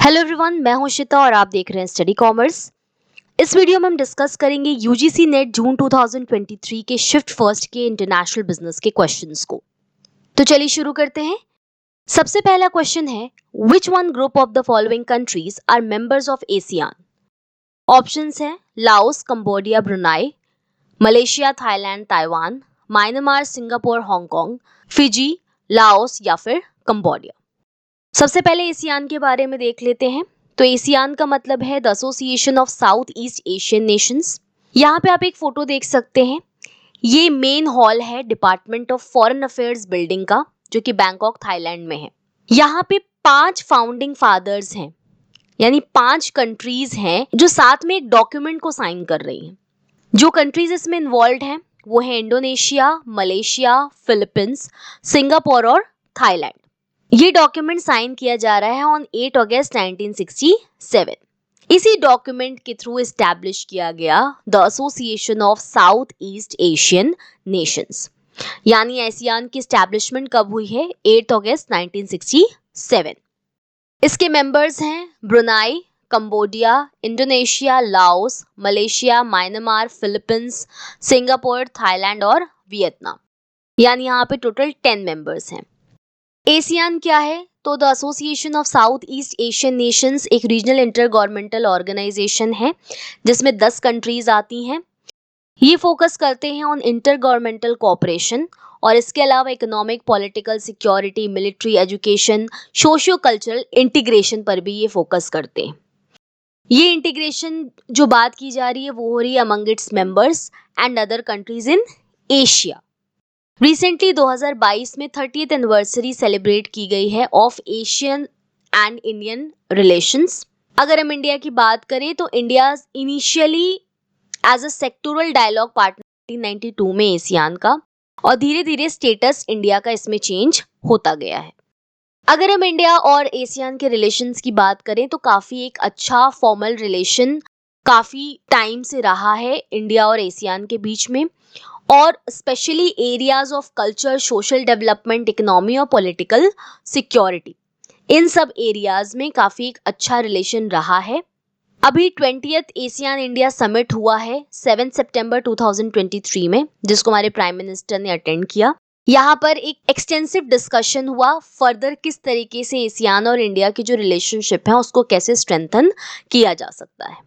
Hello everyone, मैं हूं शिता और आप देख रहे हैं स्टडी कॉमर्स। इस वीडियो में हम डिस्कस करेंगे यूजीसी नेट जून 2023 के शिफ्ट फर्स्ट के इंटरनेशनल बिजनेस के क्वेश्चंस को। तो चलिए शुरू करते हैं। सबसे पहला क्वेश्चन है, which one group of the following countries are members of ASEAN? Options हैं Laos, Cambodia, Brunei, Malaysia, Thailand, Taiwan, Myanmar, Singapore, Hong Kong, Fiji, Laos या फिर कंबोडिया। सबसे पहले एशियान के बारे में देख लेते हैं। तो एशियान का मतलब है the association of south east Asian Nations. यहाँ पे आप एक फोटो देख सकते हैं। ये मेन हॉल है department of foreign affairs building का, जो कि बैंकॉक थाईलैंड में है। यहाँ पे 5 फाउंडिंग फादर्स हैं, यानी 5 कंट्रीज हैं जो साथ में एक डॉक्यूमेंट को साइन कर रही हैं। जो कंट्रीज इसमें इन्वॉल्व हैं वो है इंडोनेशिया, मलेशिया, फिलीपींस, सिंगापुर और थाईलैंड। ये डॉक्यूमेंट साइन किया जा रहा है ऑन 8 अगस्त 1967। इसी डॉक्यूमेंट के थ्रू एस्टैब्लिश किया गया the association of south east Asian Nations. यानी एशियान की एस्टैब्लिशमेंट कब हुई है? 8 अगस्त 1967। इसके मेंबर्स हैं Brunei, Cambodia, Indonesia, Laos, Malaysia, Myanmar, Philippines, Singapore, Thailand और वियतनाम। यानी यहाँ पे टोटल 10 मेंबर्स हैं। एशियान क्या है? तो the association of south east Asian Nations एक रीजनल इंटर गवर्नमेंटल ऑर्गेनाइजेशन है जिसमें 10 कंट्रीज आती हैं। ये फोकस करते हैं ऑन इंटर गवर्नमेंटल कोऑपरेशन और इसके अलावा economic, political, security, military, education, socio cultural integration पर भी ये फोकस करते हैं। ये इंटीग्रेशन जो बात की जा रही है वो हो रही है among its members and other countries in Asia. Recently 2022 में 30th एनिवर्सरी सेलिब्रेट की गई है of Asian and Indian relations. अगर हम इंडिया की बात करें तो India initially as a sectoral dialogue partner 1992 में एशियान का, और धीरे धीरे स्टेटस इंडिया का इसमें चेंज होता गया है। अगर हम इंडिया और एशियान के रिलेशंस की बात करें तो काफी एक अच्छा फॉर्मल रिलेशन काफी टाइम से रहा है इंडिया और एशियान के बीच में, और specially areas of culture, social development, economy और पॉलिटिकल सिक्योरिटी, इन सब एरियाज में काफी एक अच्छा रिलेशन रहा है। अभी 20th एशियान इंडिया समिट हुआ है 7 सितंबर 2023 में, जिसको हमारे प्राइम मिनिस्टर ने अटेंड किया। यहाँ पर एक एक्सटेंसिव डिस्कशन हुआ फर्दर किस तरीके से एशियान और इंडिया की जो रिलेशनशिप है उसको कैसे स्ट्रेंथन किया जा सकता है।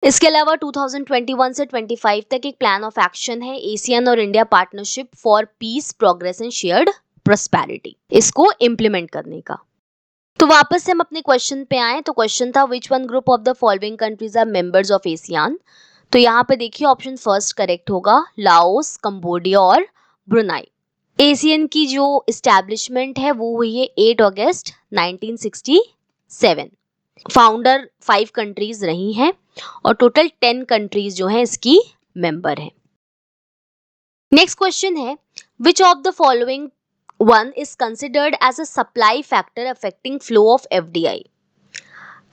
इसके अलावा 2021 से 25 तक एक प्लान ऑफ एक्शन है एशियन और India partnership for piece, progress and shared prosperity, इसको इम्प्लीमेंट करने का। तो वापस से हम अपने क्वेश्चन पे आए। तो क्वेश्चन था which one group of the following countries are members of ASEAN? तो यहाँ पे देखिए ऑप्शन फर्स्ट करेक्ट होगा, लाओस, कंबोडिया और ब्रुनाई। एशियन की जो इस्टेब्लिशमेंट है वो हुई है 8 अगस्त 1967। फाउंडर 5 कंट्रीज रही हैं और टोटल 10 कंट्रीज जो हैं इसकी मेंबर हैं। नेक्स्ट क्वेश्चन है, which of the following one is considered as a supply factor affecting flow of FDI?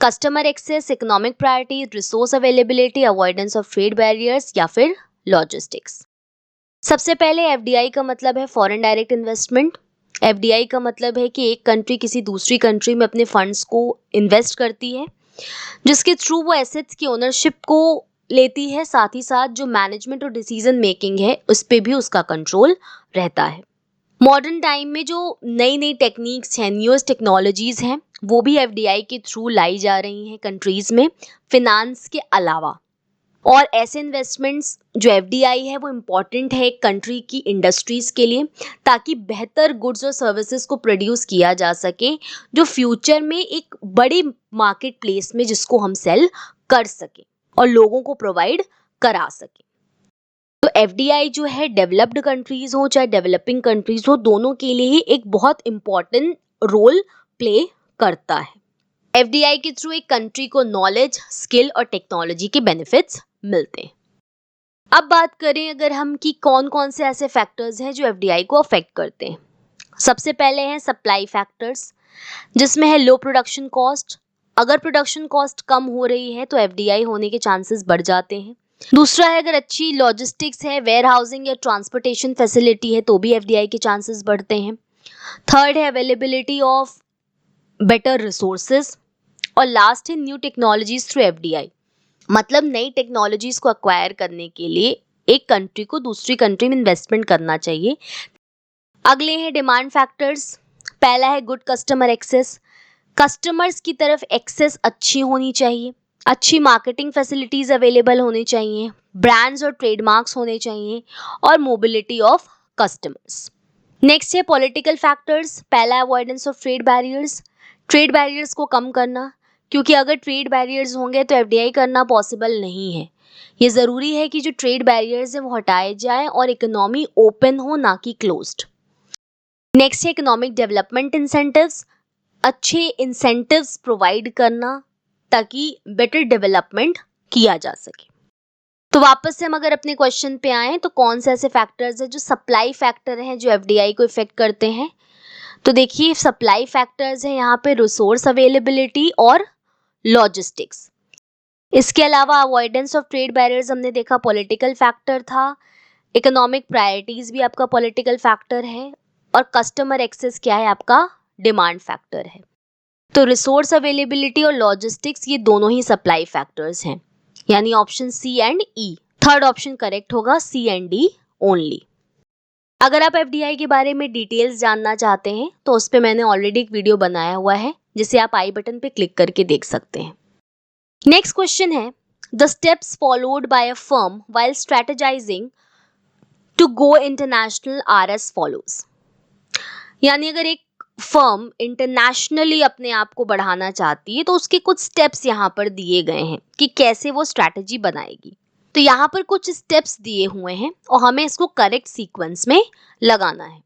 Customer access, economic priority, resource availability, avoidance of trade barriers या फिर लॉजिस्टिक्स। सबसे पहले FDI का मतलब है फॉरेन डायरेक्ट इन्वेस्टमेंट। एफडीआई का मतलब है कि एक कंट्री किसी दूसरी कंट्री में अपने फंड्स को इन्वेस्ट करती है, जिसके थ्रू वो एसेट्स की ओनरशिप को लेती है, साथ ही साथ जो मैनेजमेंट और डिसीजन मेकिंग है उस पर भी उसका कंट्रोल रहता है। मॉडर्न टाइम में जो नई नई टेक्निक्स हैं, न्यूएस्ट टेक्नोलॉजीज हैं, वो भी एफडीआई के थ्रू लाई जा रही हैं कंट्रीज में, फिनांस के अलावा। और ऐसे इन्वेस्टमेंट्स जो एफडीआई है वो इम्पॉर्टेंट है एक कंट्री की इंडस्ट्रीज के लिए, ताकि बेहतर गुड्स और सर्विसेज को प्रोड्यूस किया जा सके, जो फ्यूचर में एक बड़ी मार्केट प्लेस में जिसको हम सेल कर सके और लोगों को प्रोवाइड करा सके। तो एफडीआई जो है डेवलप्ड कंट्रीज हो चाहे डेवलपिंग कंट्रीज हो, दोनों के लिए ही एक बहुत इंपॉर्टेंट रोल प्ले करता है। एफडीआई के थ्रू एक कंट्री को नॉलेज, स्किल और टेक्नोलॉजी के बेनिफिट्स मिलते हैं। अब बात करें अगर हम कि कौन कौन से ऐसे फैक्टर्स हैं जो एफडीआई को अफेक्ट करते हैं। सबसे पहले हैं सप्लाई फैक्टर्स, जिसमें है लो प्रोडक्शन कॉस्ट। अगर प्रोडक्शन कॉस्ट कम हो रही है तो एफडीआई होने के चांसेस बढ़ जाते हैं। दूसरा है अगर अच्छी लॉजिस्टिक्स है, वेयर हाउसिंग या ट्रांसपोर्टेशन फैसिलिटी है तो भी एफडीआई के चांसेस बढ़ते हैं। थर्ड है अवेलेबिलिटी ऑफ बेटर रिसोर्सेज। और लास्ट है न्यू टेक्नोलॉजीज थ्रू एफडीआई, मतलब नई टेक्नोलॉजीज को अक्वायर करने के लिए एक कंट्री को दूसरी कंट्री में इन्वेस्टमेंट करना चाहिए। अगले हैं डिमांड फैक्टर्स। पहला है गुड कस्टमर एक्सेस, कस्टमर्स की तरफ एक्सेस अच्छी होनी चाहिए, अच्छी मार्केटिंग फैसिलिटीज अवेलेबल होनी चाहिए, ब्रांड्स और ट्रेडमार्क्स होने चाहिए और मोबिलिटी ऑफ कस्टमर्स। नेक्स्ट है पॉलिटिकल फैक्टर्स। पहला अवॉइडेंस ऑफ ट्रेड बैरियर्स को कम करना, क्योंकि अगर ट्रेड बैरियर्स होंगे तो एफडीआई करना पॉसिबल नहीं है। ये ज़रूरी है कि जो ट्रेड बैरियर्स हैं वो हटाए जाएं और इकोनॉमी ओपन हो, ना कि क्लोज्ड। नेक्स्ट है इकोनॉमिक डेवलपमेंट इंसेंटिव्स, अच्छे इंसेंटिव्स प्रोवाइड करना ताकि बेटर डेवलपमेंट किया जा सके। तो वापस से हम अगर अपने क्वेश्चन पे आए तो कौन से ऐसे फैक्टर्स हैं जो सप्लाई फैक्टर हैं जो एफडीआई को इफेक्ट करते हैं। तो देखिए सप्लाई फैक्टर्स हैं यहाँ पे रिसोर्स अवेलेबिलिटी और लॉजिस्टिक्स। इसके अलावा अवॉइडेंस ऑफ ट्रेड बैरियर्स हमने देखा पॉलिटिकल फैक्टर था, इकोनॉमिक प्रायोरिटीज भी आपका पॉलिटिकल फैक्टर है और कस्टमर एक्सेस क्या है आपका डिमांड फैक्टर है। तो रिसोर्स अवेलेबिलिटी और लॉजिस्टिक्स ये दोनों ही सप्लाई फैक्टर्स हैं, यानी option C and E. Third option correct होगा, सी एंड डी ओनली। अगर आप एफडीआई के बारे में डिटेल्स जानना चाहते हैं तो उस पर मैंने ऑलरेडी एक वीडियो बनाया हुआ है जिसे आप आई बटन पे क्लिक करके देख सकते हैं। नेक्स्ट क्वेश्चन है the steps followed by a firm while strategising to go international are as follows. यानी अगर एक फर्म इंटरनेशनली अपने आप को बढ़ाना चाहती है तो उसके कुछ स्टेप्स यहाँ पर दिए गए हैं कि कैसे वो स्ट्रैटेजी बनाएगी। तो यहाँ पर कुछ स्टेप्स दिए हुए हैं और हमें इसको करेक्ट सीक्वेंस में लगाना है।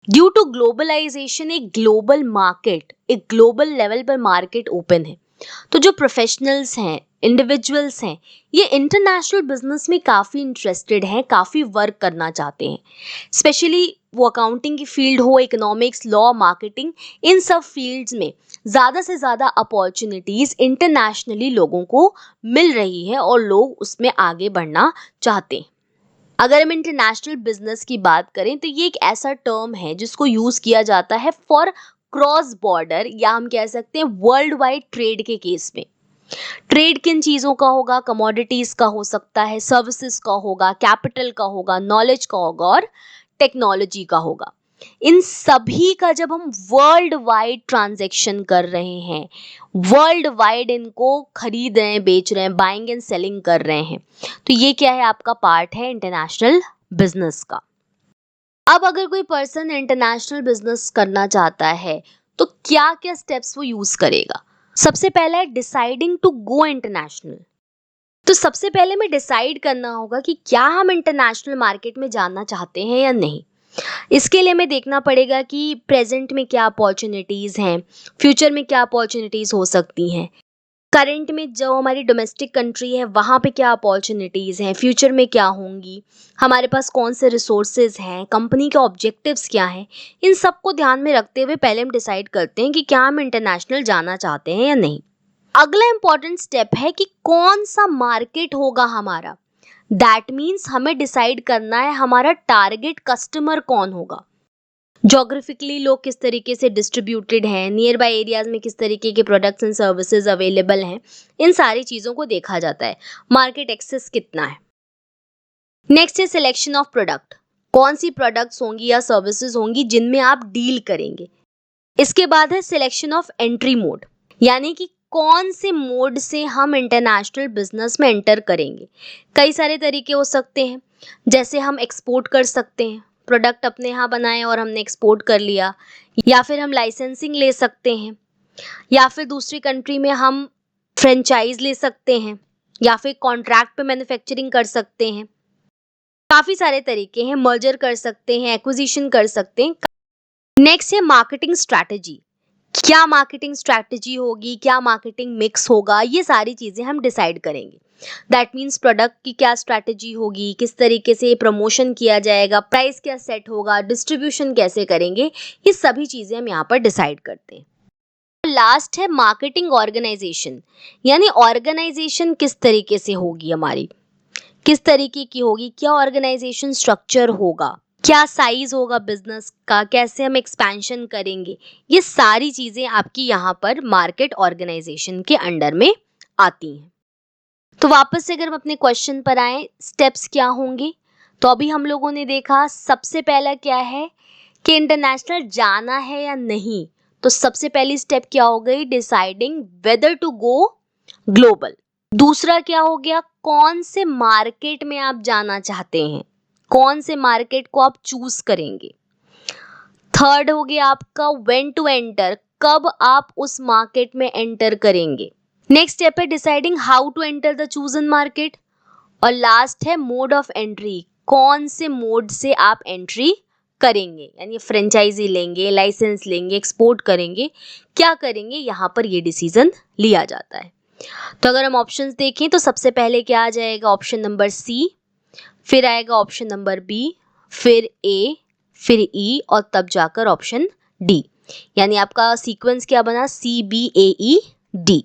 ड्यू टू ग्लोबलाइजेशन एक ग्लोबल मार्केट, एक ग्लोबल लेवल पर मार्केट ओपन है, तो जो प्रोफेशनल्स हैं, इंडिविजुअल्स हैं, ये इंटरनेशनल बिजनेस में काफ़ी इंटरेस्टेड हैं, काफ़ी वर्क करना चाहते हैं। स्पेशली वो अकाउंटिंग की फील्ड हो, इकोनॉमिक्स, लॉ, मार्केटिंग, इन सब फील्ड्स में ज़्यादा से ज़्यादा अपॉर्चुनिटीज़ इंटरनेशनली लोगों को मिल रही है और लोग उसमें आगे बढ़ना चाहते हैं। अगर हम इंटरनेशनल बिजनेस की बात करें तो ये एक ऐसा टर्म है जिसको यूज़ किया जाता है फॉर क्रॉस बॉर्डर, या हम कह सकते हैं वर्ल्ड वाइड ट्रेड के केस में। ट्रेड किन चीज़ों का होगा, कमोडिटीज़ का हो सकता है, सर्विसेज का होगा, कैपिटल का होगा, नॉलेज का होगा और टेक्नोलॉजी का होगा। इन सभी का जब हम वर्ल्ड वाइड ट्रांजैक्शन कर रहे हैं, वर्ल्ड वाइड इनको खरीद रहे हैं, बेच रहे हैं, बाइंग एंड सेलिंग कर रहे हैं, तो ये क्या है आपका पार्ट है इंटरनेशनल बिजनेस का। अब अगर कोई पर्सन इंटरनेशनल बिजनेस करना चाहता है तो क्या क्या स्टेप्स वो यूज करेगा। सबसे पहला है डिसाइडिंग टू गो इंटरनेशनल। तो सबसे पहले में डिसाइड करना होगा कि क्या हम इंटरनेशनल मार्केट में जाना चाहते हैं या नहीं। इसके लिए हमें देखना पड़ेगा कि प्रेजेंट में क्या अपॉर्चुनिटीज़ हैं, फ्यूचर में क्या अपॉर्चुनिटीज़ हो सकती हैं, करंट में जो हमारी डोमेस्टिक कंट्री है वहाँ पे क्या अपॉर्चुनिटीज़ हैं, फ्यूचर में क्या होंगी, हमारे पास कौन से रिसोर्सेज हैं, कंपनी के ऑब्जेक्टिव्स क्या हैं। इन सब को ध्यान में रखते हुए पहले हम डिसाइड करते हैं कि क्या हम इंटरनेशनल जाना चाहते हैं या नहीं। अगला इंपॉर्टेंट स्टेप है कि कौन सा मार्केट होगा हमारा। दैट मीन्स हमें डिसाइड करना है हमारा टारगेट कस्टमर कौन होगा, जोग्राफिकली लोग किस तरीके से डिस्ट्रीब्यूटेड हैं, नियर बाय एरियाज में किस तरीके के प्रोडक्ट्स एंड सर्विसेज अवेलेबल हैं, इन सारी चीज़ों को देखा जाता है। मार्केट एक्सेस कितना है। नेक्स्ट है सिलेक्शन ऑफ प्रोडक्ट, कौन सी प्रोडक्ट्स होंगी या सर्विसेज होंगी जिनमें आप डील करेंगे। इसके बाद है सिलेक्शन ऑफ एंट्री मोड, यानी कि कौन से मोड से हम इंटरनेशनल बिजनेस में एंटर करेंगे। कई सारे तरीके हो सकते हैं, जैसे हम एक्सपोर्ट कर सकते हैं, प्रोडक्ट अपने यहाँ बनाए और हमने एक्सपोर्ट कर लिया, या फिर हम लाइसेंसिंग ले सकते हैं, या फिर दूसरी कंट्री में हम फ्रेंचाइज ले सकते हैं, या फिर कॉन्ट्रैक्ट पे मैन्युफैक्चरिंग कर सकते हैं। काफ़ी सारे तरीके हैं, मर्जर कर सकते हैं, एक्विजिशन कर सकते हैं। नेक्स्ट है मार्केटिंग स्ट्रैटेजी, क्या मार्केटिंग स्ट्रैटेजी होगी, क्या मार्केटिंग मिक्स होगा, ये सारी चीज़ें हम डिसाइड करेंगे। दैट मीन्स प्रोडक्ट की क्या स्ट्रैटेजी होगी, किस तरीके से प्रमोशन किया जाएगा, प्राइस क्या सेट होगा, डिस्ट्रीब्यूशन कैसे करेंगे, ये सभी चीज़ें हम यहाँ पर डिसाइड करते हैं। लास्ट है मार्केटिंग ऑर्गेनाइजेशन, यानी ऑर्गेनाइजेशन किस तरीके से होगी हमारी, किस तरीके की होगी, क्या ऑर्गेनाइजेशन स्ट्रक्चर होगा। क्या साइज होगा बिजनेस का, कैसे हम एक्सपेंशन करेंगे, ये सारी चीजें आपकी यहाँ पर मार्केट ऑर्गेनाइजेशन के अंडर में आती हैं। तो वापस से अगर हम अपने क्वेश्चन पर आए, स्टेप्स क्या होंगे, तो अभी हम लोगों ने देखा सबसे पहला क्या है कि इंटरनेशनल जाना है या नहीं। तो सबसे पहली स्टेप क्या हो गई, deciding whether to go global. दूसरा क्या हो गया, कौन से मार्केट में आप जाना चाहते हैं, कौन से मार्केट को आप चूज करेंगे। थर्ड हो गया आपका व्हेन टू एंटर, कब आप उस मार्केट में एंटर करेंगे। नेक्स्ट स्टेप है deciding how to enter the chosen market. और लास्ट है मोड ऑफ एंट्री, कौन से मोड से आप एंट्री करेंगे, यानी फ्रेंचाइजी लेंगे, लाइसेंस लेंगे, एक्सपोर्ट करेंगे, क्या करेंगे, यहाँ पर ये डिसीजन लिया जाता है। तो अगर हम ऑप्शंस देखें तो सबसे पहले क्या आ जाएगा, ऑप्शन नंबर सी, फिर आएगा ऑप्शन नंबर बी, फिर ए, फिर ई और तब जाकर ऑप्शन डी। यानी आपका सीक्वेंस क्या बना, सी बी ए ई डी,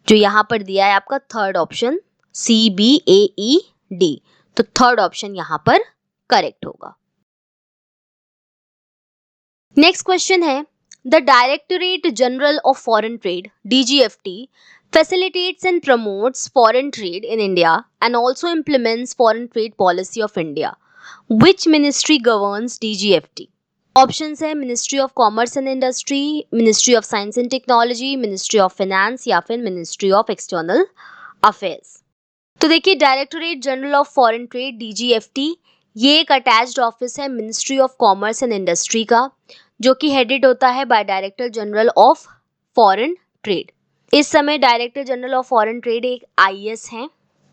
जो यहाँ पर दिया है आपका थर्ड ऑप्शन सी बी ए ई डी। तो थर्ड ऑप्शन यहाँ पर करेक्ट होगा। नेक्स्ट क्वेश्चन है, the directorate general of foreign trade DGFT facilitates and promotes foreign trade in India and also implements foreign trade policy of India. Which ministry governs DGFT? Options है ministry of commerce and industry, ministry of science and technology, ministry of finance या फिर ministry of external affairs. तो देखिए directorate general of foreign trade DGFT ये एक attached office है ministry of commerce and industry का, जो कि हेडेड होता है by director general of foreign trade. इस समय director general of foreign trade एक IAS हैं,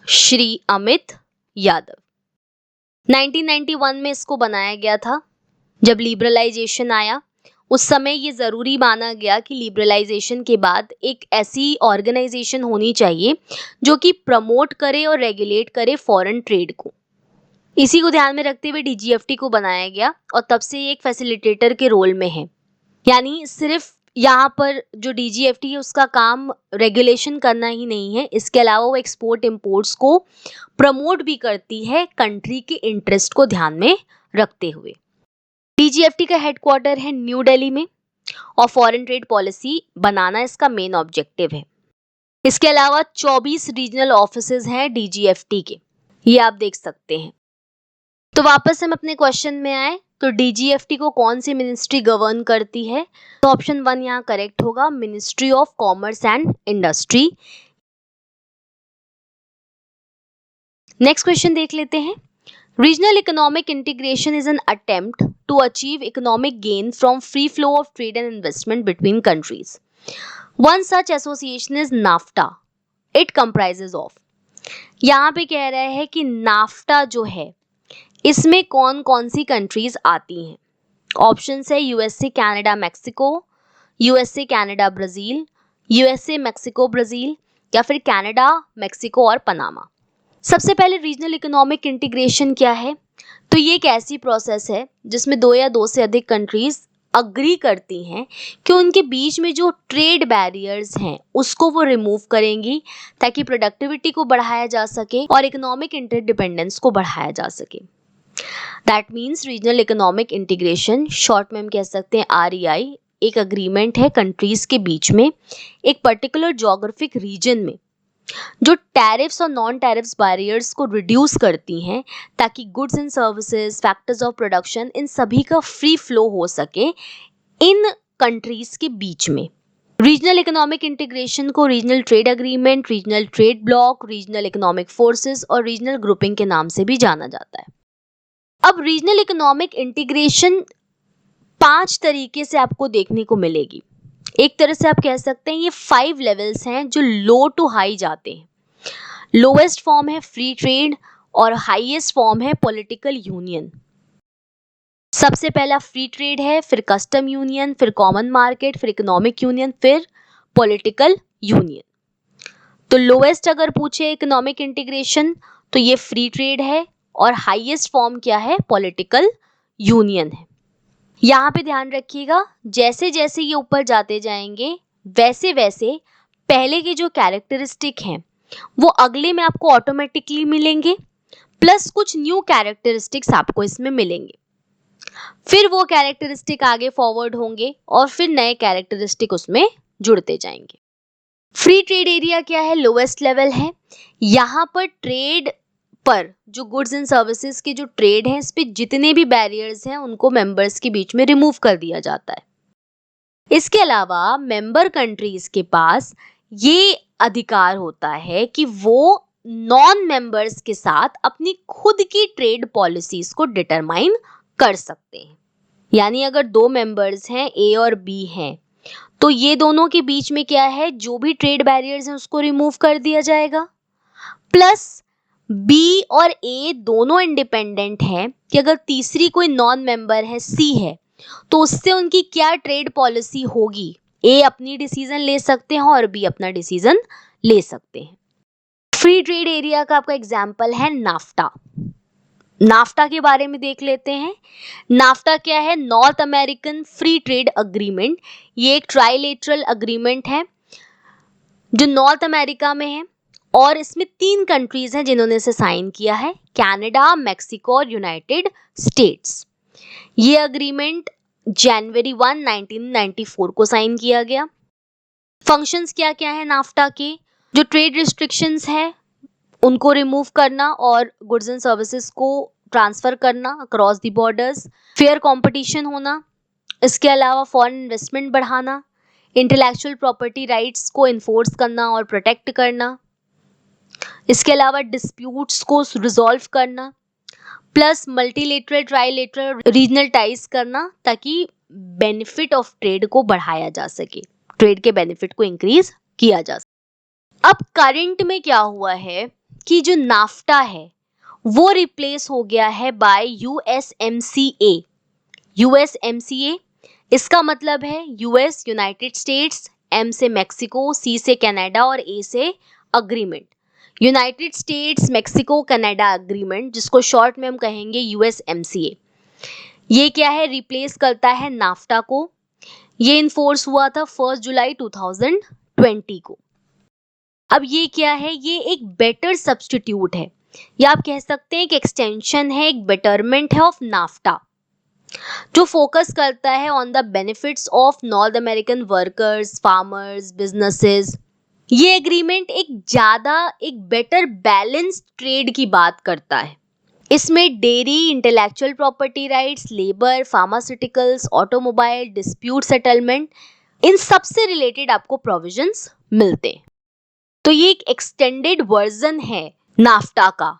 श्री अमित यादव। 1991 में इसको बनाया गया था। जब लिबरलाइजेशन आया उस समय ये जरूरी माना गया कि लिबरलाइजेशन के बाद एक ऐसी ऑर्गेनाइजेशन होनी चाहिए जो कि प्रमोट करे और रेगुलेट करे फॉरेन ट्रेड को। इसी को ध्यान में रखते हुए DGFT को बनाया गया और तब से ये एक फैसिलिटेटर के रोल में है। यानी सिर्फ यहाँ पर जो DGFT है उसका काम रेगुलेशन करना ही नहीं है, इसके अलावा वो एक्सपोर्ट इंपोर्ट्स को प्रमोट भी करती है कंट्री के इंटरेस्ट को ध्यान में रखते हुए। DGFT का हेडक्वार्टर है न्यू दिल्ली में और फॉरेन ट्रेड पॉलिसी बनाना इसका मेन ऑब्जेक्टिव है। इसके अलावा 24 रीजनल ऑफिसेज हैं DGFT के, ये आप देख सकते हैं। तो वापस हम अपने क्वेश्चन में आए तो DGFT को कौन सी मिनिस्ट्री गवर्न करती है, तो ऑप्शन 1 यहाँ करेक्ट होगा, ministry of commerce and industry. Next question देख लेते हैं, regional economic integration is an attempt to achieve economic gain from free flow of trade and investment between countries. One such association is NAFTA, it comprises of. यहाँ पे कह रहा है कि NAFTA जो है इसमें कौन कौन सी कंट्रीज आती हैं। ऑप्शंस है USA Canada Mexico, USA Canada Brazil, USA Mexico Brazil या फिर कनाडा मैक्सिको और पनामा। सबसे पहले रीजनल इकोनॉमिक इंटीग्रेशन क्या है, तो ये एक ऐसी प्रोसेस है जिसमें दो या दो से अधिक कंट्रीज अग्री करती हैं कि उनके बीच में जो ट्रेड बैरियर्स हैं उसको वो रिमूव करेंगी ताकि प्रोडक्टिविटी को बढ़ाया जा सके और इकोनॉमिक इंटरडिपेंडेंस को बढ़ाया जा सके। That means regional economic integration, short में हम कह सकते हैं REI, एक अग्रीमेंट है कंट्रीज के बीच में एक पर्टिकुलर जोग्राफिक रीजन में जो टैरिफ्स और नॉन टैरिफ्स बैरियर्स को रिड्यूस करती हैं ताकि goods and services, factors of production, इन सभी का फ्री फ्लो हो सके इन कंट्रीज के बीच में। रीजनल इकोनॉमिक इंटीग्रेशन को regional trade agreement, regional trade block, regional economic forces और रीजनल ग्रुपिंग के नाम से भी जाना जाता है। अब रीजनल इकोनॉमिक इंटीग्रेशन 5 तरीके से आपको देखने को मिलेगी। एक तरह से आप कह सकते हैं ये 5 लेवल्स हैं जो लो टू हाई जाते हैं। लोएस्ट फॉर्म है फ्री ट्रेड और हाईएस्ट फॉर्म है पॉलिटिकल यूनियन। सबसे पहला फ्री ट्रेड है, फिर कस्टम यूनियन, फिर कॉमन मार्केट, फिर इकोनॉमिक यूनियन, फिर पॉलिटिकल यूनियन। तो लोएस्ट अगर पूछे इकोनॉमिक इंटीग्रेशन तो ये फ्री ट्रेड है और हाईएस्ट फॉर्म क्या है, पॉलिटिकल यूनियन है। यहाँ पे ध्यान रखिएगा जैसे जैसे ये ऊपर जाते जाएंगे वैसे वैसे पहले के जो कैरेक्टरिस्टिक हैं वो अगले में आपको ऑटोमेटिकली मिलेंगे, प्लस कुछ न्यू कैरेक्टरिस्टिक्स आपको इसमें मिलेंगे। फिर वो कैरेक्टरिस्टिक आगे फॉरवर्ड होंगे और फिर नए कैरेक्टरिस्टिक उसमें जुड़ते जाएंगे। फ्री ट्रेड एरिया क्या है? लोएस्ट लेवल है। यहाँ पर ट्रेड पर जो गुड्स एंड सर्विसेज के जो ट्रेड है, इस पे जितने भी बैरियर्स हैं उनको मेंबर्स के बीच में रिमूव कर दिया जाता है। इसके अलावा मेंबर कंट्रीज के पास ये अधिकार होता है कि वो नॉन मेंबर्स के साथ अपनी खुद की ट्रेड पॉलिसीज को डिटरमाइन कर सकते हैं। यानी अगर दो मेंबर्स हैं, ए और बी हैं, तो ये दोनों के बीच में क्या है, जो भी ट्रेड बैरियर्स हैं उसको रिमूव कर दिया जाएगा। प्लस बी और ए दोनों इंडिपेंडेंट हैं कि अगर तीसरी कोई नॉन मेंबर है, सी है, तो उससे उनकी क्या ट्रेड पॉलिसी होगी, ए अपनी डिसीजन ले सकते हैं और बी अपना डिसीजन ले सकते हैं। फ्री ट्रेड एरिया का आपका एग्जाम्पल है नाफ्टा। नाफ्टा के बारे में देख लेते हैं। नाफ्टा क्या है? North American free trade agreement. ये एक ट्राइलेटरल अग्रीमेंट है जो नॉर्थ अमेरिका में है और इसमें 3 कंट्रीज हैं जिन्होंने इसे साइन किया है, कनाडा, मेक्सिको और यूनाइटेड स्टेट्स। ये अग्रीमेंट जनवरी 1, 1994 को साइन किया गया। फंक्शंस क्या क्या है नाफ्टा के? जो ट्रेड रिस्ट्रिक्शंस है उनको रिमूव करना और गुड्स एंड सर्विसेज को ट्रांसफर करना across the borders, fair competition होना, इसके अलावा फॉरेन इन्वेस्टमेंट बढ़ाना, इंटेलेक्चुअल प्रॉपर्टी राइट्स को इन्फोर्स करना और प्रोटेक्ट करना, इसके अलावा डिस्प्यूट्स को रिजॉल्व करना, plus multilateral, trilateral, regional ties करना ताकि बेनिफिट ऑफ ट्रेड को बढ़ाया जा सके, ट्रेड के बेनिफिट को इंक्रीज किया जा सके। अब करंट में क्या हुआ है कि जो नाफ्टा है वो रिप्लेस हो गया है बाय यूएसएमसीए। यूएसएमसीए इसका मतलब है यूएस यूनाइटेड स्टेट्स, एम से मैक्सिको, सी से कनाडा और ए से agreement. United states Mexico Canada agreement, जिसको शॉर्ट में हम कहेंगे यूएसएमसीए, ये क्या है? रिप्लेस करता है नाफ्टा को। ये इन्फोर्स हुआ था 1 जुलाई 2020 को। अब ये क्या है? ये एक बेटर सब्स्टिट्यूट है या आप कह सकते हैं एक एक्सटेंशन है, एक बेटरमेंट है ऑफ नाफ्टा, जो फोकस करता है on the benefits of North American workers, farmers, businesses. ये एग्रीमेंट एक बेटर बैलेंस ट्रेड की बात करता है। इसमें dairy, intellectual property rights, labour, pharmaceuticals, automobile, dispute settlement, इन सब से रिलेटेड आपको प्रोविजंस मिलते हैं। तो ये एक एक्सटेंडेड वर्जन है नाफ्टा का,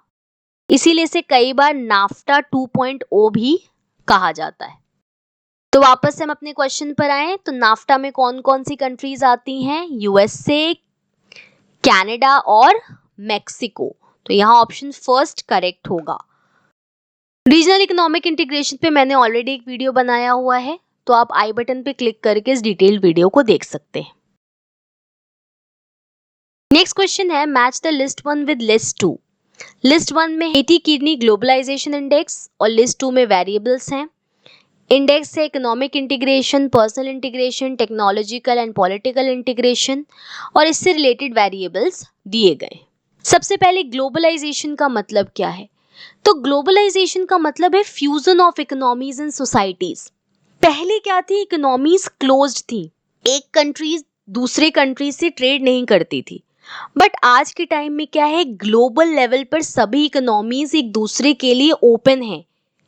इसीलिए इसे कई बार नाफ्टा 2.0 भी कहा जाता है। तो वापस से हम अपने क्वेश्चन पर आए तो नाफ्टा में कौन कौन सी कंट्रीज आती हैं? यूएसए, कनाडा और मेक्सिको। तो यहाँ ऑप्शन फर्स्ट करेक्ट होगा। रीजनल इकोनॉमिक इंटीग्रेशन पे मैंने ऑलरेडी एक वीडियो बनाया हुआ है, तो आप आई बटन पे क्लिक करके इस डिटेल वीडियो को देख सकते हैं। नेक्स्ट क्वेश्चन है match the list 1 with list 2। List 1 में हेटी किडनी ग्लोबलाइजेशन इंडेक्स और लिस्ट 2 में वेरिएबल्स हैं। इंडेक्स है economic integration, personal integration, technological and political integration और इससे रिलेटेड वेरिएबल्स दिए गए। सबसे पहले ग्लोबलाइजेशन का मतलब क्या है? तो ग्लोबलाइजेशन का मतलब है fusion of economies and societies. पहले क्या थी? इकोनॉमीज क्लोज्ड थी, एक कंट्री दूसरे कंट्री से ट्रेड नहीं करती थी। बट आज के टाइम में क्या है? ग्लोबल लेवल पर सभी इकोनॉमीज एक दूसरे के लिए ओपन है।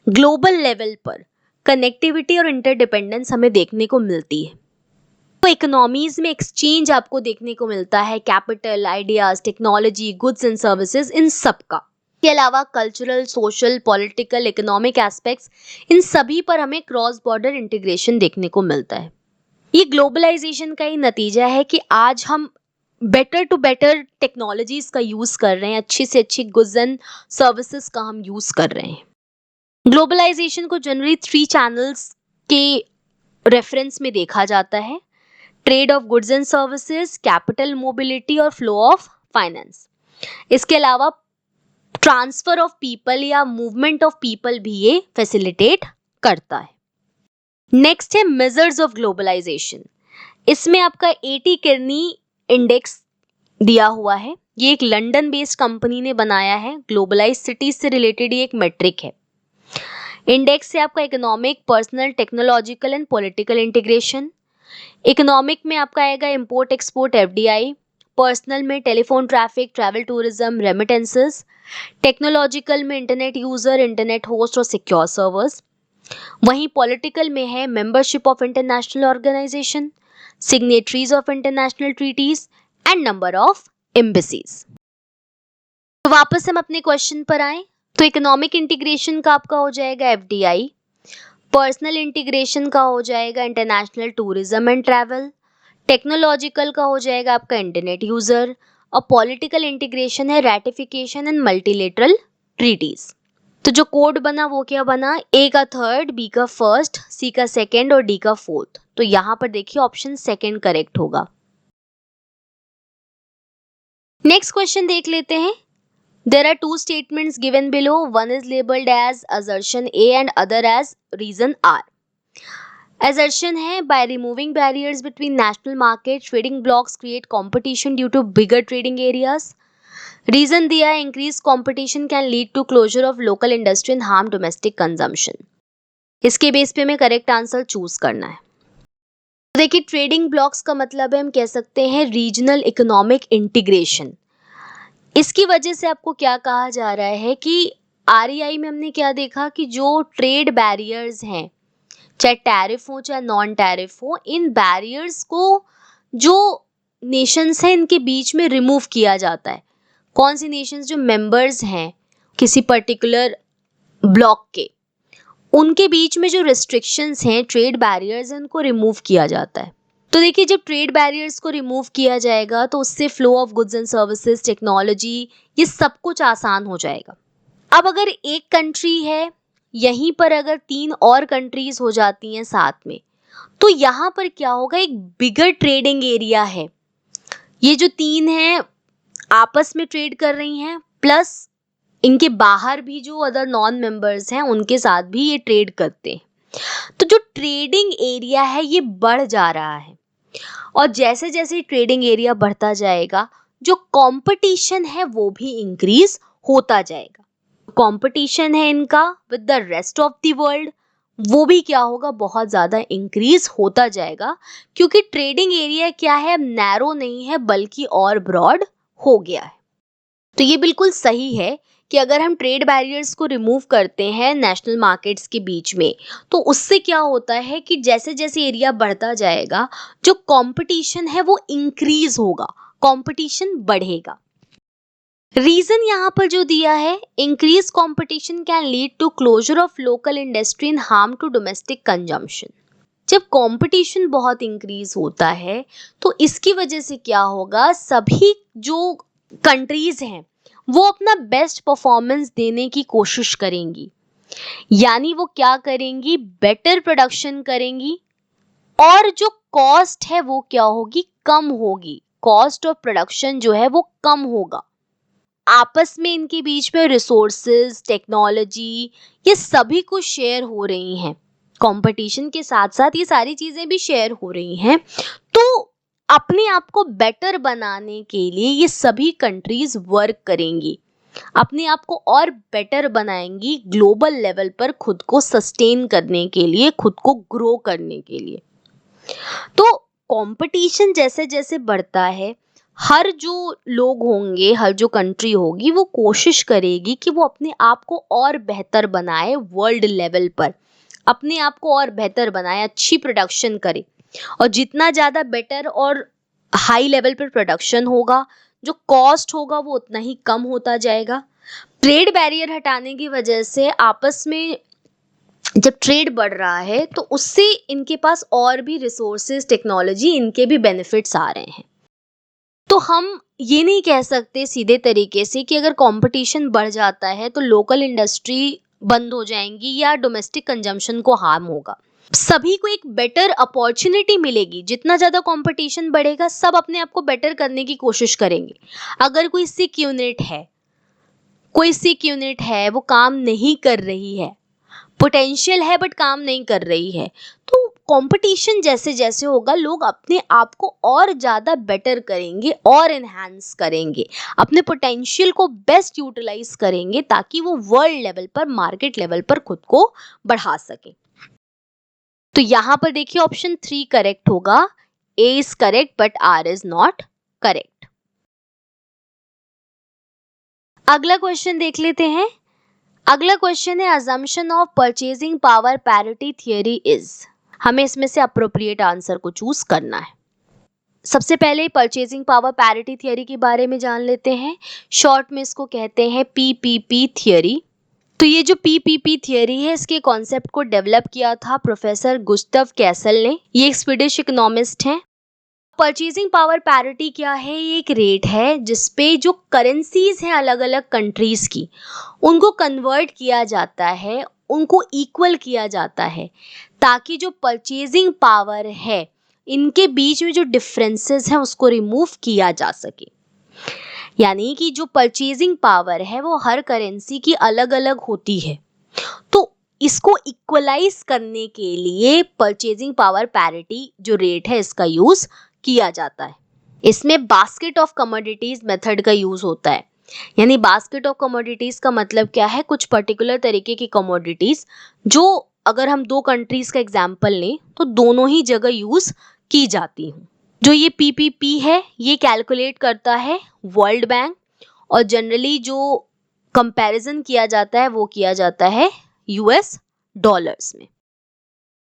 ग्लोबल लेवल पर कनेक्टिविटी और इंटरडिपेंडेंस हमें देखने को मिलती है। तो इकोनॉमीज में एक्सचेंज आपको देखने को मिलता है, capital, ideas, technology, goods and services, इन सब का। के अलावा cultural, social, political, economic aspects, इन सभी पर हमें क्रॉस बॉर्डर इंटीग्रेशन देखने को मिलता है। ये ग्लोबलाइजेशन का ही नतीजा है कि आज हम बेटर टू बेटर टेक्नोलॉजीज का यूज कर रहे हैं, अच्छी से अच्छी गुड्स एंड सर्विसेज का हम यूज कर रहे हैं। ग्लोबलाइजेशन को जनरली 3 चैनल्स के रेफरेंस में देखा जाता है: trade off goods and services, capital mobility और फ्लो ऑफ फाइनेंस। इसके अलावा ट्रांसफर ऑफ पीपल या मूवमेंट ऑफ पीपल भी ये फैसिलिटेट करता है। नेक्स्ट है मेजर्स ऑफ ग्लोबलाइजेशन। इसमें आपका एटी किर्नी इंडेक्स दिया हुआ है। ये एक लंदन बेस्ड कंपनी ने बनाया है। ग्लोबलाइज सिटीज से रिलेटेड ये एक मेट्रिक है। इंडेक्स से आपका economic, personal, technological and political integration. Economic में आपका आएगा इंपोर्ट एक्सपोर्ट एफडीआई, पर्सनल में telephone traffic, travel tourism, remittances, technological में इंटरनेट यूजर, इंटरनेट होस्ट और सिक्योर सर्वर्स। वहीं पॉलिटिकल में है membership of international organisation, signatories of international treaties and number of embassies. तो वापस हम अपने क्वेश्चन पर आए तो इकोनॉमिक इंटीग्रेशन का आपका हो जाएगा एफडीआई, पर्सनल इंटीग्रेशन का हो जाएगा international tourism and travel, technological का हो जाएगा आपका इंटरनेट यूजर और पॉलिटिकल इंटीग्रेशन है रैटिफिकेशन एंड मल्टीलेटरल ट्रीटीज। तो जो कोड बना वो क्या बना, ए का थर्ड, बी का फर्स्ट, सी का सेकेंड और डी का फोर्थ। तो यहां पर देखिए ऑप्शन सेकेंड करेक्ट होगा। नेक्स्ट क्वेश्चन देख लेते हैं। There are two statements given below. One is labeled as assertion A and other as reason R. Assertion है by removing barriers between national market, trading blocks create competition due to bigger trading areas. Reason दिया है increased competition can lead to closure of local industry and harm domestic consumption. इसके base पे हमें correct answer choose करना है। देखिए trading blocks का मतलब है हम कह सकते हैं रीजनल इकोनॉमिक इंटीग्रेशन। इसकी वजह से आपको क्या कहा जा रहा है कि आरईआई में हमने क्या देखा कि जो ट्रेड बैरियर्स हैं, चाहे टैरिफ हो चाहे नॉन टैरिफ हो, इन बैरियर्स को जो नेशंस हैं इनके बीच में रिमूव किया जाता है। कौन सी नेशंस जो मेंबर्स हैं किसी पर्टिकुलर ब्लॉक के, उनके बीच में जो रिस्ट्रिक्शंस हैं, ट्रेड बैरियर्स हैं, उनको रिमूव किया जाता है। तो देखिए जब ट्रेड बैरियर्स को रिमूव किया जाएगा तो उससे flow of goods and services, technology, ये सब कुछ आसान हो जाएगा। अब अगर एक कंट्री है, यहीं पर अगर 3 और कंट्रीज हो जाती हैं साथ में, तो यहाँ पर क्या होगा, एक बिगर ट्रेडिंग एरिया है। ये जो 3 हैं आपस में ट्रेड कर रही हैं, प्लस इनके बाहर भी जो अदर नॉन मेंबर्स हैं उनके साथ भी ये ट्रेड करते हैं। तो जो ट्रेडिंग एरिया है ये बढ़ जा रहा है और जैसे जैसे ट्रेडिंग एरिया बढ़ता जाएगा जो कंपटीशन है वो भी इंक्रीज होता जाएगा। कंपटीशन है इनका with the rest of the world, वो भी क्या होगा, बहुत ज़्यादा इंक्रीज होता जाएगा, क्योंकि ट्रेडिंग एरिया क्या है, नैरो नहीं है बल्कि और ब्रॉड हो गया है। तो ये बिल्कुल सही है कि अगर हम ट्रेड बैरियर्स को रिमूव करते हैं नेशनल मार्केट्स के बीच में, तो उससे क्या होता है कि जैसे जैसे एरिया बढ़ता जाएगा जो कंपटीशन है वो इंक्रीज होगा, कंपटीशन बढ़ेगा। रीजन यहाँ पर जो दिया है, increase competition can lead to closure of local industry and harm to domestic consumption. जब कंपटीशन बहुत इंक्रीज होता है तो इसकी वजह से क्या होगा, सभी जो कंट्रीज हैं वो अपना बेस्ट परफॉर्मेंस देने की कोशिश करेंगी, यानी वो क्या करेंगी, बेटर प्रोडक्शन करेंगी और जो कॉस्ट है वो क्या होगी, कम होगी। कॉस्ट ऑफ प्रोडक्शन जो है वो कम होगा। आपस में इनके बीच में रिसोर्सेज, टेक्नोलॉजी, ये सभी कुछ शेयर हो रही हैं। कंपटीशन के साथ साथ ये सारी चीजें भी शेयर हो रही हैं। तो अपने आप को बेटर बनाने के लिए ये सभी कंट्रीज वर्क करेंगी, अपने आप को और बेटर बनाएंगी, ग्लोबल लेवल पर खुद को सस्टेन करने के लिए, खुद को ग्रो करने के लिए। तो कंपटीशन जैसे जैसे बढ़ता है, हर जो लोग होंगे, हर जो कंट्री होगी, वो कोशिश करेगी कि वो अपने आप को और बेहतर बनाए, वर्ल्ड लेवल पर अपने आप को और बेहतर बनाए, अच्छी प्रोडक्शन करे। और जितना ज़्यादा बेटर और हाई लेवल पर प्रोडक्शन होगा, जो कॉस्ट होगा वो उतना ही कम होता जाएगा। ट्रेड बैरियर हटाने की वजह से आपस में जब ट्रेड बढ़ रहा है तो उससे इनके पास और भी रिसोर्सेज, टेक्नोलॉजी, इनके भी बेनिफिट्स आ रहे हैं। तो हम ये नहीं कह सकते सीधे तरीके से कि अगर कंपटीशन बढ़ जाता है तो लोकल इंडस्ट्री बंद हो जाएंगी या डोमेस्टिक कंजम्पशन को हार्म होगा। सभी को एक बेटर अपॉर्चुनिटी मिलेगी। जितना ज़्यादा कंपटीशन बढ़ेगा सब अपने आप को बेटर करने की कोशिश करेंगे। अगर कोई सिक यूनिट है वो काम नहीं कर रही है, पोटेंशियल है बट काम नहीं कर रही है, तो कंपटीशन जैसे जैसे होगा लोग अपने आप को और ज़्यादा बेटर करेंगे और इन्हांस करेंगे, अपने पोटेंशियल को बेस्ट यूटिलाइज करेंगे ताकि वो वर्ल्ड लेवल पर, मार्केट लेवल पर खुद को बढ़ा सके। तो यहाँ पर देखिए ऑप्शन 3 करेक्ट होगा। A is correct but R is not correct. अगला क्वेश्चन देख लेते हैं। अगला क्वेश्चन है assumption of purchasing power parity theory is. हमें इसमें से अप्रोप्रिएट आंसर को चूज करना है। सबसे पहले परचेजिंग पावर पैरिटी थियरी के बारे में जान लेते हैं। शॉर्ट में इसको कहते हैं PPP थियरी। तो ये जो PPP थियरी है, इसके कॉन्सेप्ट को डेवलप किया था प्रोफेसर गुस्ताव कैसल ने। ये एक स्वीडिश इकोनॉमिस्ट हैं। परचेजिंग पावर पैरिटी क्या है? ये एक रेट है जिसपे जो करेंसीज हैं अलग अलग कंट्रीज की, उनको कन्वर्ट किया जाता है, उनको इक्वल किया जाता है, ताकि जो परचेजिंग पावर है इनके बीच में जो डिफरेंसेस हैं उसको रिमूव किया जा सके। यानी कि जो परचेजिंग पावर है वो हर करेंसी की अलग अलग होती है, तो इसको इक्वलाइज करने के लिए परचेजिंग पावर पैरिटी जो रेट है इसका यूज किया जाता है। इसमें बास्केट ऑफ कमोडिटीज मेथड का यूज होता है। यानी बास्केट ऑफ कमोडिटीज का मतलब क्या है? कुछ पर्टिकुलर तरीके की कमोडिटीज जो अगर हम दो कंट्रीज का एग्जांपल लें तो दोनों ही जगह यूज की जाती हूँ। जो ये PPP है ये कैलकुलेट करता है वर्ल्ड बैंक, और जनरली जो कंपैरिजन किया जाता है वो किया जाता है US डॉलर्स में।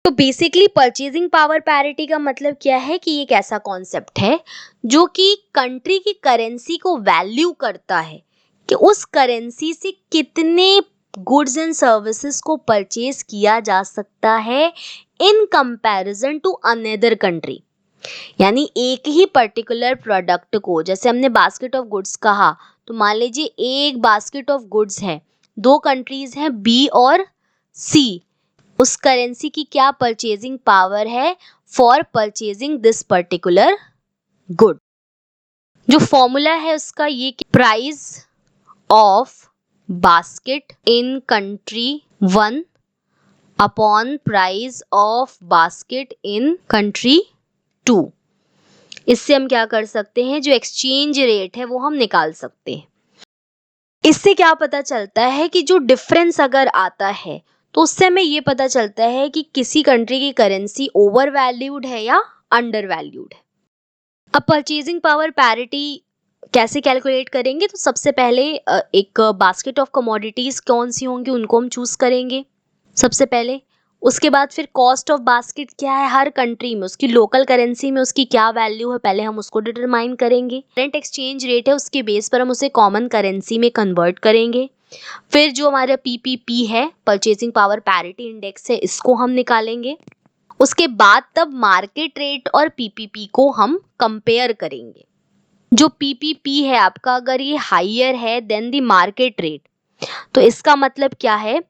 तो बेसिकली परचेजिंग पावर पैरिटी का मतलब क्या है कि ये एक ऐसा कॉन्सेप्ट है जो कि कंट्री की करेंसी को वैल्यू करता है कि उस करेंसी से कितने गुड्स एंड सर्विसेज को परचेज किया जा सकता है in comparison to another country. यानी एक ही पर्टिकुलर प्रोडक्ट को, जैसे हमने बास्केट ऑफ गुड्स कहा, तो मान लीजिए एक बास्केट ऑफ गुड्स है, दो कंट्रीज हैं B और C, उस करेंसी की क्या परचेजिंग पावर है for purchasing this particular good. जो फॉर्मूला है उसका ये, price of basket in country 1 upon price of basket in country 2। इससे हम क्या कर सकते हैं, जो एक्सचेंज रेट है वो हम निकाल सकते हैं। इससे क्या पता चलता है कि जो डिफरेंस अगर आता है तो उससे हमें ये पता चलता है कि किसी कंट्री की करेंसी ओवर वैल्यूड है या अंडर वैल्यूड है। अब परचेजिंग पावर पैरिटी कैसे कैलकुलेट करेंगे? तो सबसे पहले एक बास्केट ऑफ कमोडिटीज कौन सी होंगी उनको हम चूज करेंगे सबसे पहले। उसके बाद फिर कॉस्ट ऑफ बास्केट क्या है हर कंट्री में, उसकी लोकल करेंसी में उसकी क्या वैल्यू है, पहले हम उसको डिटरमाइन करेंगे। करंट एक्सचेंज रेट है उसके बेस पर हम उसे कॉमन करेंसी में कन्वर्ट करेंगे। फिर जो हमारा PPP है, परचेजिंग पावर पैरिटी इंडेक्स है, इसको हम निकालेंगे। उसके बाद तब मार्केट रेट और PPP को हम कंपेयर करेंगे। जो PPP है आपका, अगर ये हायर है देन द मार्केट रेट, तो इसका मतलब क्या है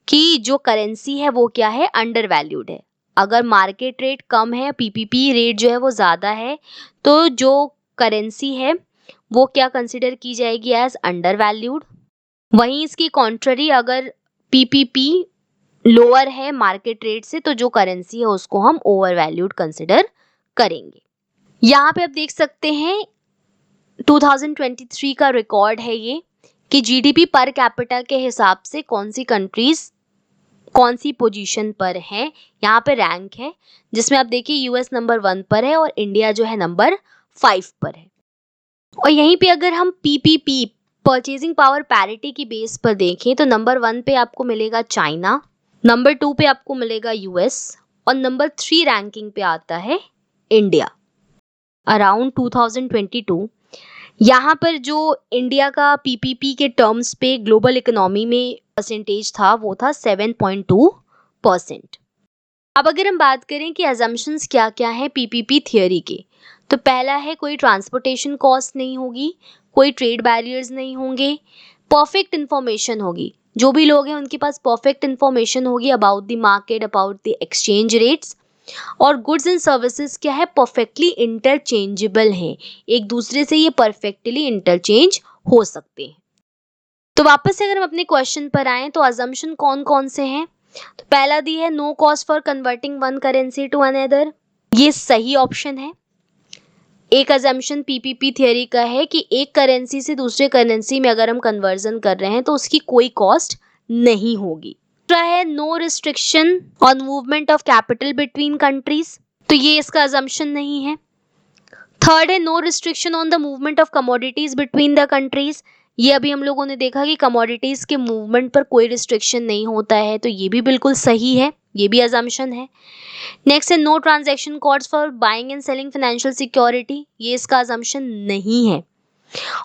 कि जो करेंसी है वो क्या है, अंडर वैल्यूड है। अगर मार्केट रेट कम है, PPP रेट जो है वो ज़्यादा है, तो जो करेंसी है वो क्या कंसिडर की जाएगी एज अंडर वैल्यूड। वहीं इसकी कॉन्ट्ररी, अगर PPP लोअर है मार्केट रेट से, तो जो करेंसी है उसको हम ओवर वैल्यूड कंसिडर करेंगे। यहाँ पे आप देख सकते हैं 2023 का रिकॉर्ड है ये, कि GDP पर कैपिटा के हिसाब से कौन सी कंट्रीज कौन सी पोजीशन पर है। यहाँ पे रैंक है जिसमें आप देखिए US नंबर 1 पर है और इंडिया जो है नंबर 5 पर है। और यहीं पे अगर हम PPP परचेजिंग पावर पैरिटी की बेस पर देखें तो नंबर 1 पे आपको मिलेगा चाइना, नंबर 2 पे आपको मिलेगा US, और नंबर 3 रैंकिंग पे आता है इंडिया। अराउंड 2022 यहाँ पर जो इंडिया का PPP के टर्म्स पे ग्लोबल इकोनॉमी में परसेंटेज था वो था 7.2%। अब अगर हम बात करें कि अजम्पशंस क्या क्या है PPP थियोरी के, तो पहला है कोई ट्रांसपोर्टेशन कॉस्ट नहीं होगी, कोई ट्रेड बैरियर्स नहीं होंगे, परफेक्ट इन्फॉर्मेशन होगी, जो भी लोग हैं उनके पास परफेक्ट इन्फॉर्मेशन होगी about the market, about the exchange rates, और गुड्स एंड सर्विसेज क्या है, परफेक्टली इंटरचेंजेबल हैं, एक दूसरे से ये परफेक्टली इंटरचेंज हो सकते हैं। तो वापस से अगर हम अपने क्वेश्चन पर आएं तो अजम्पशन कौन कौन से हैं? तो पहला दी है no cost for converting one currency to another, ये सही ऑप्शन है। एक अजम्पशन पीपीपी थियरी का है कि एक करेंसी से दूसरे करेंसी में अगर हम कन्वर्जन कर रहे हैं तो उसकी कोई कॉस्ट नहीं होगी। दूसरा है no restriction on movement of capital between countries, तो ये इसका अजम्पशन नहीं है। थर्ड है no restriction on the movement of commodities between the countries, ये अभी हम लोगों ने देखा कि कमोडिटीज के मूवमेंट पर कोई रिस्ट्रिक्शन नहीं होता है, तो ये भी बिल्कुल सही है, ये भी अजम्पशन है। नेक्स्ट है no transaction cost for buying and selling financial security, ये इसका अजम्पशन नहीं है।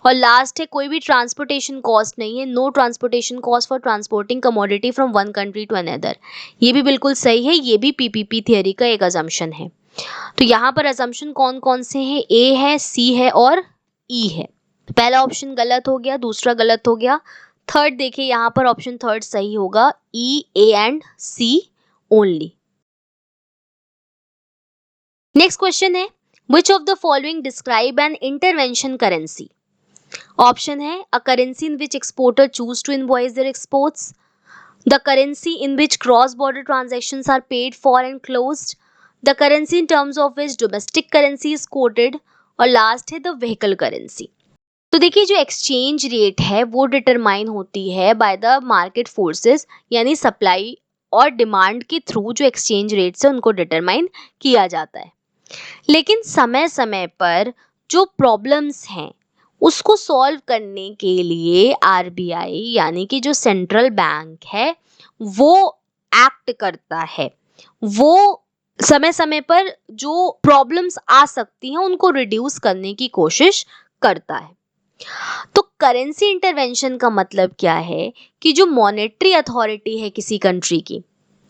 और लास्ट है कोई भी ट्रांसपोर्टेशन कॉस्ट नहीं है, no transportation cost for transporting commodity from one country to another, ये भी बिल्कुल सही है, ये भी पीपीपी थियरी का एक अजम्पशन है। तो यहाँ पर अजम्पशन कौन कौन से हैं, ए है, सी है और ई है। पहला ऑप्शन गलत हो गया, दूसरा गलत हो गया, थर्ड देखिए यहाँ पर ऑप्शन थर्ड सही होगा, ई, A and C only. Next question है which of the following describe an intervention currency. Option है a currency in which exporter choose to invoice their exports, the currency in which cross border transactions are paid for and closed, the currency in terms of which domestic currency is quoted, और last है the vehicle currency. तो देखिए जो exchange rate है वो determine होती है by the market forces, यानी सप्लाई और डिमांड के थ्रू जो एक्सचेंज रेट्स है उनको डिटरमाइन किया जाता है। लेकिन समय समय पर जो प्रॉब्लम्स हैं उसको सॉल्व करने के लिए आरबीआई यानी कि जो सेंट्रल बैंक है वो एक्ट करता है, वो समय समय पर जो प्रॉब्लम्स आ सकती हैं उनको रिड्यूस करने की कोशिश करता है। तो करेंसी इंटरवेंशन का मतलब क्या है कि जो मॉनेटरी अथॉरिटी है किसी कंट्री की,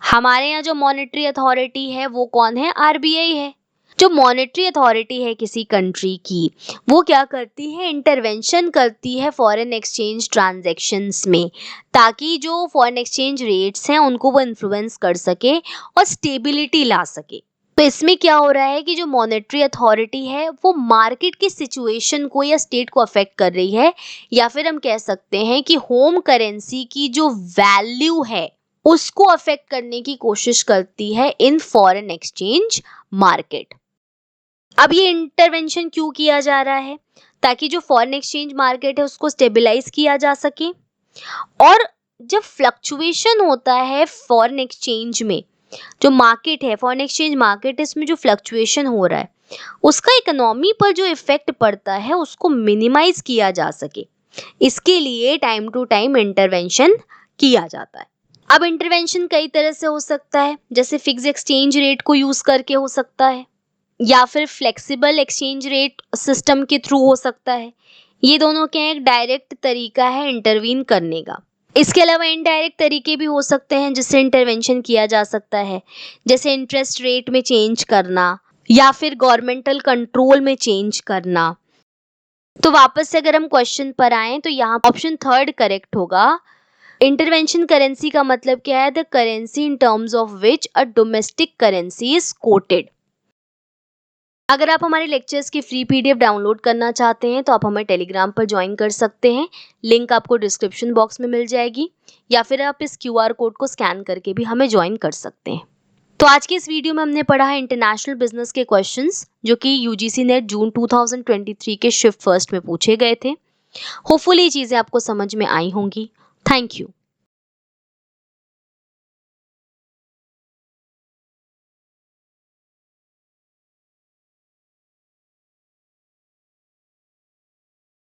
हमारे यहाँ जो मॉनेटरी अथॉरिटी है वो कौन है, आरबीआई है। जो मॉनेटरी अथॉरिटी है किसी कंट्री की वो क्या करती है, इंटरवेंशन करती है फॉरेन एक्सचेंज ट्रांजैक्शंस में, ताकि जो फॉरेन एक्सचेंज रेट्स हैं उनको वो इन्फ्लुएंस कर सके और स्टेबिलिटी ला सके। तो इसमें क्या हो रहा है कि जो मॉनेटरी अथॉरिटी है वो मार्केट की सिचुएशन को या स्टेट को अफेक्ट कर रही है, या फिर हम कह सकते हैं कि होम करेंसी की जो वैल्यू है उसको अफेक्ट करने की कोशिश करती है इन फॉरेन एक्सचेंज मार्केट। अब ये इंटरवेंशन क्यों किया जा रहा है, ताकि जो फॉरेन एक्सचेंज मार्केट है उसको स्टेबलाइज किया जा सके, और जब फ्लक्चुएशन होता है फॉरेन एक्सचेंज में, जो मार्केट है फॉरेन एक्सचेंज मार्केट, इसमें जो फ्लक्चुएशन हो रहा है उसका इकोनॉमी पर जो इफेक्ट पड़ता है उसको मिनिमाइज किया जा सके, इसके लिए टाइम टू टाइम इंटरवेंशन किया जाता है। अब इंटरवेंशन कई तरह से हो सकता है, जैसे फिक्स एक्सचेंज रेट को यूज करके हो सकता है, या फिर फ्लेक्सिबल एक्सचेंज रेट सिस्टम के थ्रू हो सकता है। ये दोनों क्या एक डायरेक्ट तरीका है इंटरवीन करने का। इसके अलावा इनडायरेक्ट तरीके भी हो सकते हैं जिससे इंटरवेंशन किया जा सकता है, जैसे इंटरेस्ट रेट में चेंज करना या फिर गवर्नमेंटल कंट्रोल में चेंज करना। तो वापस से अगर हम क्वेश्चन पर आए तो यहाँ ऑप्शन थर्ड करेक्ट होगा। इंटरवेंशन करेंसी का मतलब क्या है, the currency in terms of which a domestic currency is coated. अगर आप हमारे लेक्चर्स की फ्री पीडीएफ डाउनलोड करना चाहते हैं तो आप हमें टेलीग्राम पर ज्वाइन कर सकते हैं, लिंक आपको डिस्क्रिप्शन बॉक्स में मिल जाएगी, या फिर आप इस क्यूआर कोड को स्कैन करके भी हमें ज्वाइन कर सकते हैं। तो आज की इस वीडियो में हमने पढ़ा है इंटरनेशनल बिजनेस के क्वेश्चंस जो कि यूजीसी नेट जून 2023 के शिफ्ट फर्स्ट में पूछे गए थे। होपफुली ये चीज़ें आपको समझ में आई होंगी। Thank you.